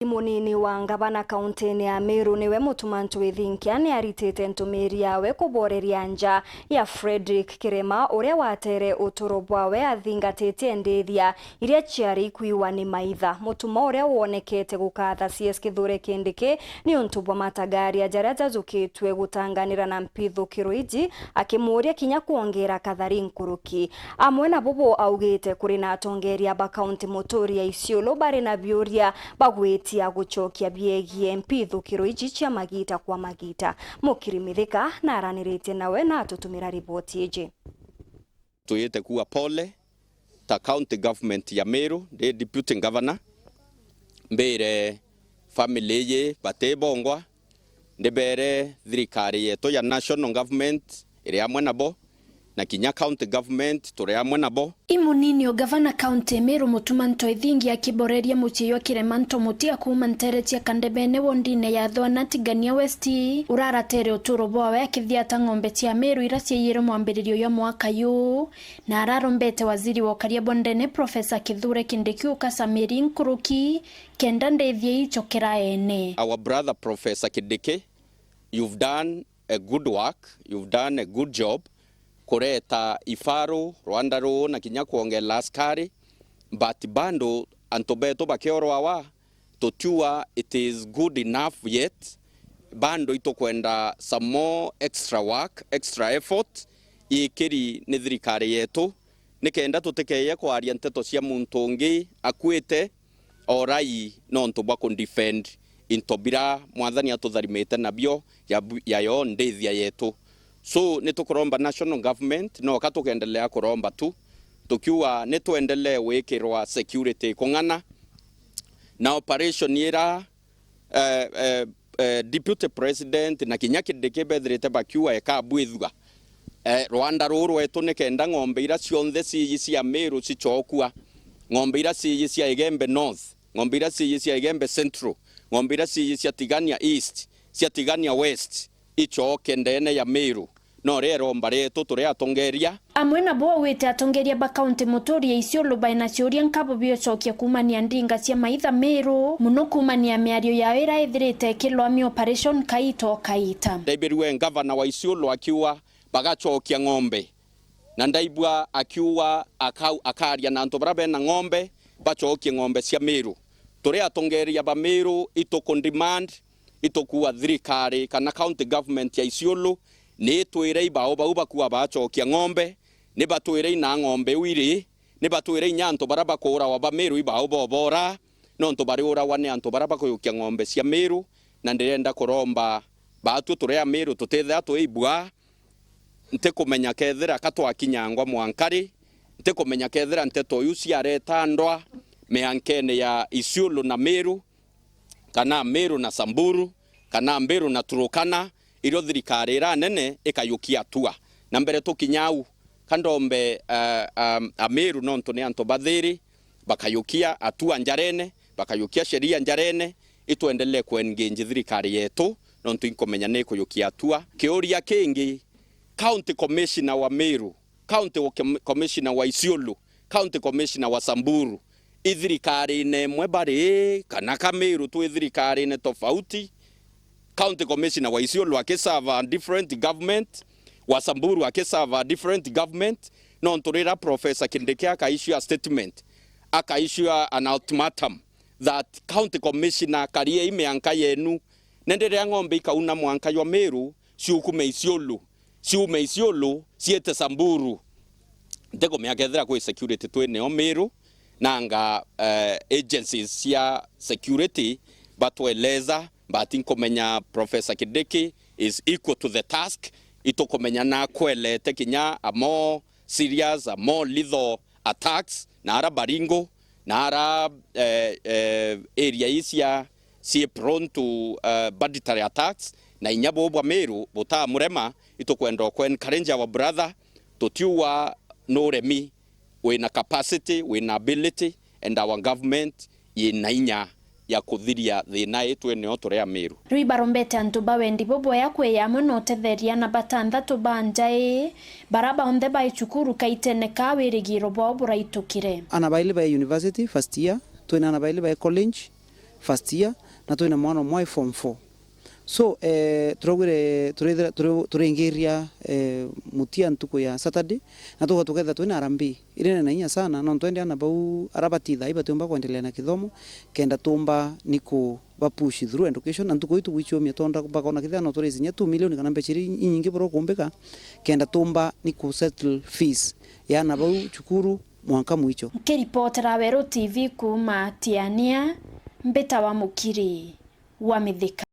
Munini wa ngavana kaunti ya Meru niwe MUTUMA ntwithinkia ni aritite ntumiri yawe Kuboreria Nja Ya KIREMA uria watere uturo bwawe athingatite ndithia iria CIARI IKUIWA ni MAITHA. MUTUMA uria wonekete gukatha CS Kithure KINDIKI ni untu bwa matagaria jaria jazukitwe gutanganira na mpithukiro iji akimuria kinya kuongera KATHARI nkuruki. Amwe na bobo augite kuri na atongeria ba kaunti muturia Isiolo bari na biuria bagwiti ya guchokia biegie mpithukiro iji cia magita kwa magita. Mukirimithika na aranirite nawe na tutumira ripoti iji. Tuyete kuwa pole ta county government ya Meru de deputy governor mbere family ye batebongwa ndebere thirikari yeto ya national government iri amwe nabo na kinya county government turi amwe nabo. Imunini o gavana county Meru MUTUMA ntwithingia Kuboreria MUCIIE KIREMA ntomutia kuma nteretia kandebene wondine ya thwana tigania west uraratere uturo bwawe akithiata ng'ombe cia Meru ira cieyire mwambiririo ya mwaka yu na ararombete waziri wa karia bondene Professor Kithure KINDIKI ukasamiri nkuruki kenda ndethie ichokera ene. Our brother Professor KINDIKI, you've done a good work, you've done a good job kureta ifaru Rwanda ro na kinya kuongela askari but bando antobeto bakeorwa wa totua it is good enough yet bando itokwenda some more extra work, extra effort ikiri ni thirikari yetu nikenda tutekeye kwaria nteto cia muntu ungi akwite orai no ntobwa ku defend intobira mwathani atutharimete nabyo ya yo ndithia yetu. So nitukuromba national government no katukendelea kuromba tu tukiwa nituendelee wekirwa security kung'ana na operation ira deputy president na kinya KINDIKI bethrite bakiwa ekabwithwa Rwanda ruru etu nikenda ng'ombe ira cionthe cia Meru cichokua ng'ombe ira cia Igembe North, ng'ombe ira cia Igembe Central, ng'ombe ira cia Tigania East, cia Tigania West ichoke ndene ya Meru no rero mbareto turi atongeria amwe na bo wete atongeria ba county muturia Isiolo baina ciuria nkabo biochokia kumania ndinga cia MAITHA Meru muno kumania miario ya wira ithirite kilwami operation kaita ndaiberwe governor wa Isiolo akiwa bagachokia ng'ombe na ndaibwa akiwa akaria na ntobara bena ng'ombe bachokie ng'ombe cia Meru turi atongeria ba Meru itoko demand itokuwa thirikari kana county government ya Isiolo ni twire ibao bauba kuwa bachokia ng'ombe ni batwire na ng'ombe wiri ni batwire nyanto baraba kora wa ba Meru ibao bobora no nto bari ora wane anto baraba koyokia ng'ombe cia Meru na ndirenda kuromba batu turi a Meru tutethe atwibwa nte kumenya kethera katwakinyangwa mwankari nte kumenya kethera nteto yu ciareta ndwa meankene ya Isiolo na Meru kana Meru na Samburu kana Meru na Turukana iro thirikari ira nene ikayukia tua na mbere tukinyau kandombe Meru nonto ne anto bathiri bakayukia atua njarene bakayukia sheria njarene ituendelee kuengage thirikari yetu nonto inkomenya ne kuyukia atua kiuria kingi county commissioner wa Meru, county commissioner wa Isiolo, county commissioner wa Samburu ithirikari ne mwebari kana Meru tu ithirikari ne tofauti county commissioner wa Isiolo akesava different government wa Samburu akesava different government no ntorera Professor KINDIKI akaissue a statement akaissue an ultimatum that county commissioner karie imeanka yenu nendere ng'ombe ikauna mwanka yo Meru ciukume Isiolo ciume Isiolo ciete Samburu ndego meakethera kwa security twene o Meru nanga agencies cia security batweleza batinkomenya Professor KINDIKI is equal to the task itokomenya na kwelete kinya a more serious a more lethal attacks na ara baringo na ara area isia si prone to budgetary attacks na inyabo bwa Meru bota murema itokwenda ko encourage our brother totiwa no remi we na capacity we na ability and our government inya ya kuthiria thina yetu ene otore Meru rui barombete antu bawendi bobo ya kweya muno tetheria na batandatu banjae baraba onde ba ichukuru kaitene kawirigiro bo buraitukire anabaile ba university first year twena anabaile ba college first year na twina mwana umwe form 4. So turogire turengeria mutia ntuko ya Saturday na tuketha twina arambi irene na inya sana no twende ana bau arabatitha ibatumba kuendelea na kithomo kenda tumba niko bapush through education na ntuko itu wichomia tonda bakona kithano turezinya 2 million kana mbechiri inyingi boro kumbeka kenda tumba niko settle fees ya na bau chukuru mwanka mwicho. Kiripotera Wero TV kuma Tiania Mbeta wa Mukiri wa Mithika.